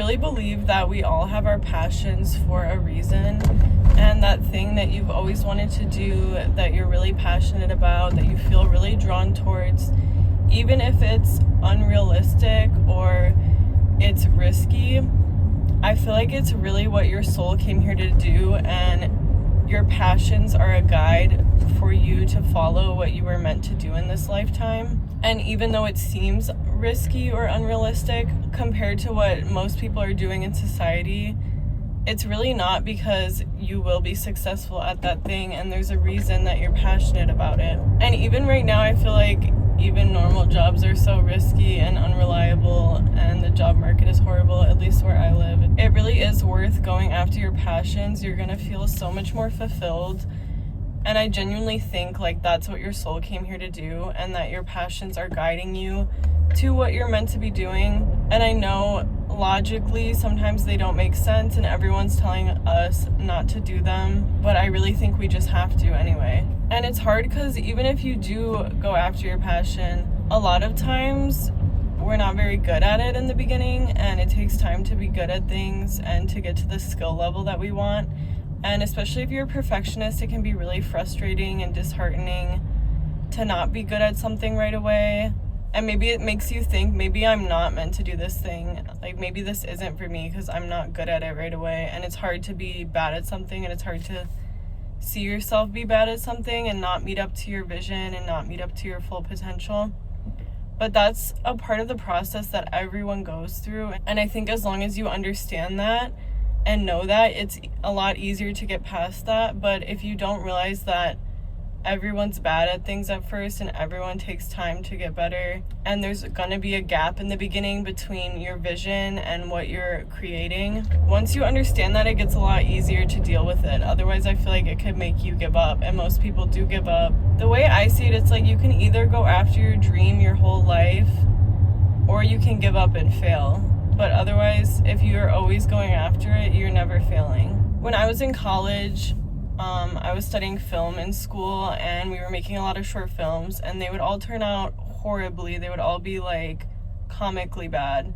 really believe that we all have our passions for a reason, and that thing that you've always wanted to do, that you're really passionate about, that you feel really drawn towards, even if it's unrealistic or it's risky, I feel like it's really what your soul came here to do, and your passions are a guide for you to follow what you were meant to do in this lifetime. And even though it seems risky or unrealistic compared to what most people are doing in society, it's really not, because you will be successful at that thing, and there's a reason that you're passionate about it. And even right now, I feel like even normal jobs are so risky and unreliable, and the job market is horrible, at least where I live. It really is worth going after your passions. You're gonna feel so much more fulfilled. And I genuinely think like that's what your soul came here to do, and that your passions are guiding you to what you're meant to be doing. And I know logically sometimes they don't make sense and everyone's telling us not to do them, but I really think we just have to anyway. And it's hard because even if you do go after your passion, a lot of times we're not very good at it in the beginning, and it takes time to be good at things and to get to the skill level that we want. And especially if you're a perfectionist, it can be really frustrating and disheartening to not be good at something right away. And maybe it makes you think, maybe I'm not meant to do this thing. Like, maybe this isn't for me because I'm not good at it right away. And it's hard to be bad at something, and it's hard to see yourself be bad at something and not meet up to your vision and not meet up to your full potential. But that's a part of the process that everyone goes through. And I think as long as you understand that and know that, it's a lot easier to get past that. But if you don't realize that everyone's bad at things at first and everyone takes time to get better, and there's gonna be a gap in the beginning between your vision and what you're creating, once you understand that, it gets a lot easier to deal with it. Otherwise, I feel like it could make you give up, and most people do give up. The way I see it, it's like you can either go after your dream your whole life, or you can give up and fail. But otherwise, if you're always going after it, you're never failing. When I was in college, I was studying film in school, and we were making a lot of short films, and they would all turn out horribly. They would all be like comically bad.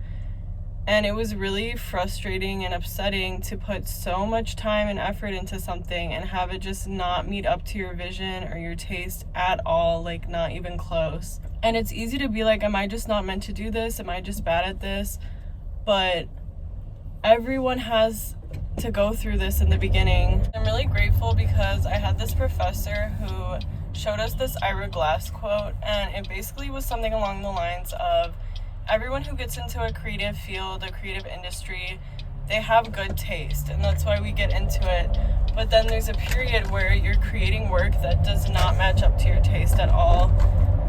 And it was really frustrating and upsetting to put so much time and effort into something and have it just not meet up to your vision or your taste at all, like not even close. And it's easy to be like, am I just not meant to do this? Am I just bad at this? But everyone has to go through this in the beginning. I'm really grateful because I had this professor who showed us this Ira Glass quote, and it basically was something along the lines of, everyone who gets into a creative field, a creative industry, they have good taste, and that's why we get into it. But then there's a period where you're creating work that does not match up to your taste at all,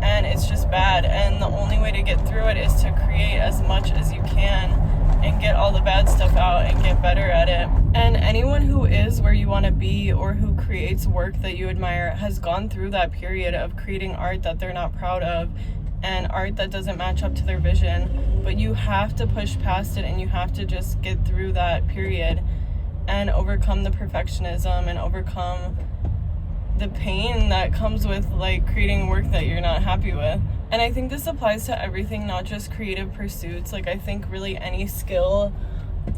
and it's just bad. And the only way to get through it is to create as much as you can and get all the bad stuff out and get better at it. And anyone who is where you want to be, or who creates work that you admire, has gone through that period of creating art that they're not proud of and art that doesn't match up to their vision. But you have to push past it, and you have to just get through that period and overcome the perfectionism and overcome the pain that comes with like creating work that you're not happy with. And I think this applies to everything, not just creative pursuits. Like, I think really any skill,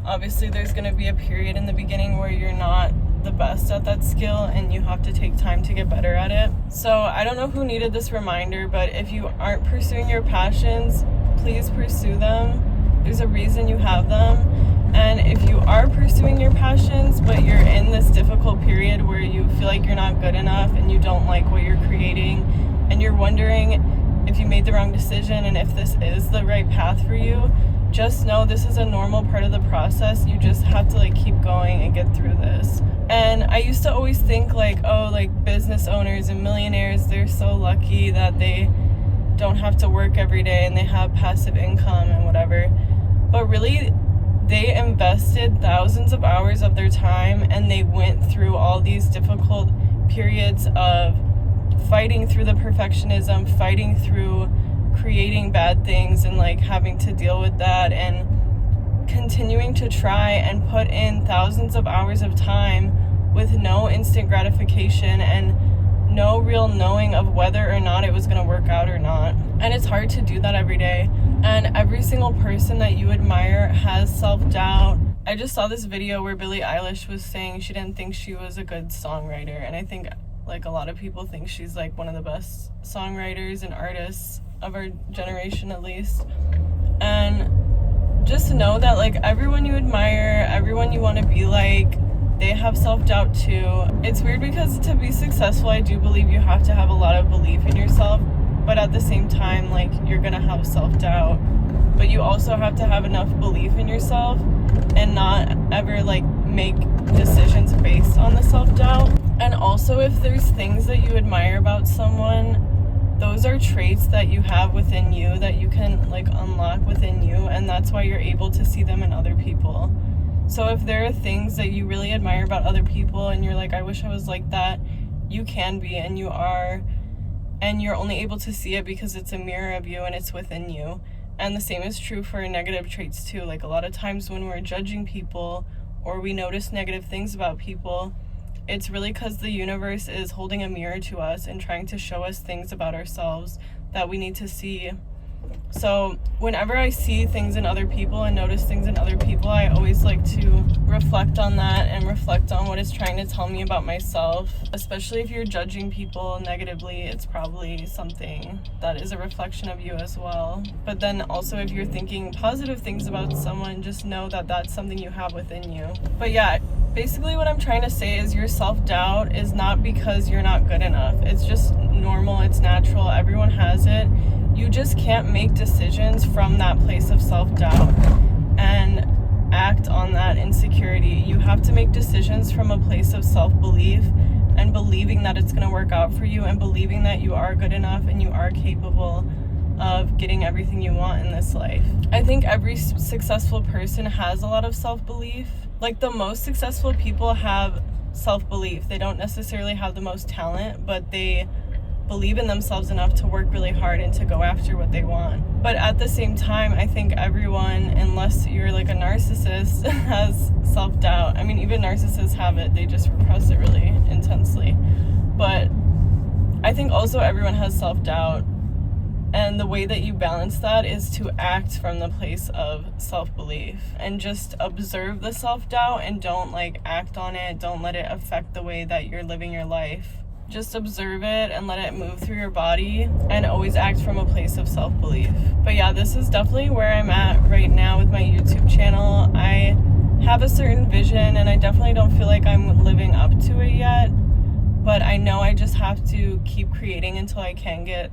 obviously there's going to be a period in the beginning where you're not the best at that skill and you have to take time to get better at it. So I don't know who needed this reminder, but if you aren't pursuing your passions, please pursue them. There's a reason you have them. And if you are pursuing your passions, but you're in this difficult period where you feel like you're not good enough and you don't like what you're creating, and you're wondering if you made the wrong decision and if this is the right path for you, just know this is a normal part of the process. You just have to like keep going and get through this. And I used to always think like, oh, like business owners and millionaires, they're so lucky that they don't have to work every day and they have passive income and whatever. But really, they invested thousands of hours of their time, and they went through all these difficult periods of fighting through the perfectionism, fighting through creating bad things and like having to deal with that, and continuing to try and put in thousands of hours of time with no instant gratification and no real knowing of whether or not it was going to work out or not. And it's hard to do that every day. And every single person that you admire has self-doubt. I just saw this video where Billie Eilish was saying she didn't think she was a good songwriter, and I think like a lot of people think she's like one of the best songwriters and artists of our generation, at least. And just know that like everyone you admire, everyone you want to be like, they have self-doubt too. It's weird because to be successful, I do believe you have to have a lot of belief in yourself, but at the same time, like, you're gonna have self-doubt, but you also have to have enough belief in yourself and not ever like make decisions based on the self-doubt. And also, if there's things that you admire about someone, those are traits that you have within you that you can like unlock within you, and that's why you're able to see them in other people. So if there are things that you really admire about other people and you're like, I wish I was like that, you can be, and you are, and you're only able to see it because it's a mirror of you and it's within you. And the same is true for negative traits too. Like a lot of times when we're judging people or we notice negative things about people, it's really because the universe is holding a mirror to us and trying to show us things about ourselves that we need to see. So whenever I see things in other people and notice things in other people, I always like to reflect on that and reflect on what it's trying to tell me about myself. Especially if you're judging people negatively, it's probably something that is a reflection of you as well. But then also if you're thinking positive things about someone, just know that that's something you have within you. But yeah, basically what I'm trying to say is your self-doubt is not because you're not good enough. It's just normal, it's natural, everyone has it. You just can't make decisions from that place of self-doubt and act on that insecurity. You have to make decisions from a place of self-belief and believing that it's going to work out for you and believing that you are good enough and you are capable of getting everything you want in this life. I think every successful person has a lot of self-belief. Like the most successful people have self-belief. They don't necessarily have the most talent, but they believe in themselves enough to work really hard and to go after what they want. But at the same time, I think everyone, unless you're like a narcissist, has self-doubt. I mean, even narcissists have it, they just repress it really intensely. But I think also everyone has self-doubt, and the way that you balance that is to act from the place of self-belief and just observe the self-doubt and don't like act on it. Don't let it affect the way that you're living your life. Just observe it and let it move through your body and always act from a place of self-belief. But yeah, this is definitely where I'm at right now with my YouTube channel. I have a certain vision and I definitely don't feel like I'm living up to it yet, but I know I just have to keep creating until I can get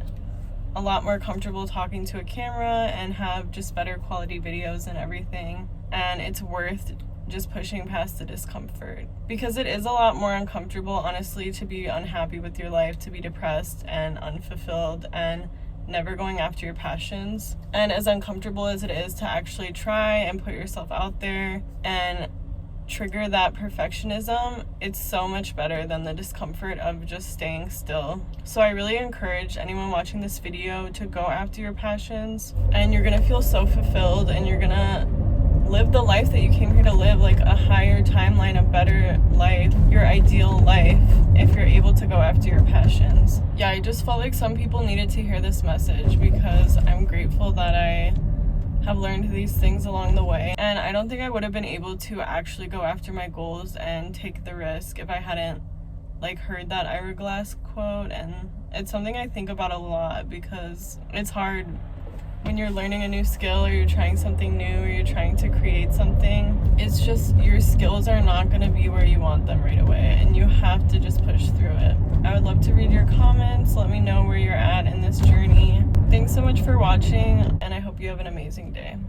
a lot more comfortable talking to a camera and have just better quality videos and everything. And it's worth just pushing past the discomfort, because it is a lot more uncomfortable, honestly, to be unhappy with your life, to be depressed and unfulfilled and never going after your passions. And as uncomfortable as it is to actually try and put yourself out there and trigger that perfectionism, it's so much better than the discomfort of just staying still. So I really encourage anyone watching this video to go after your passions, and you're gonna feel so fulfilled and you're gonna live the life that you came here to live, like a higher timeline, a better life, your ideal life, if you're able to go after your passions. Yeah, I just felt like some people needed to hear this message because I'm grateful that I have learned these things along the way, and I don't think I would have been able to actually go after my goals and take the risk if I hadn't like heard that Ira Glass quote. And it's something I think about a lot because it's hard when you're learning a new skill or you're trying something new or you're trying to create something. It's just your skills are not going to be where you want them right away, and you have to just push through it. I would love to read your comments. Let me know where you're at in this journey. Thanks so much for watching, and I hope you have an amazing day.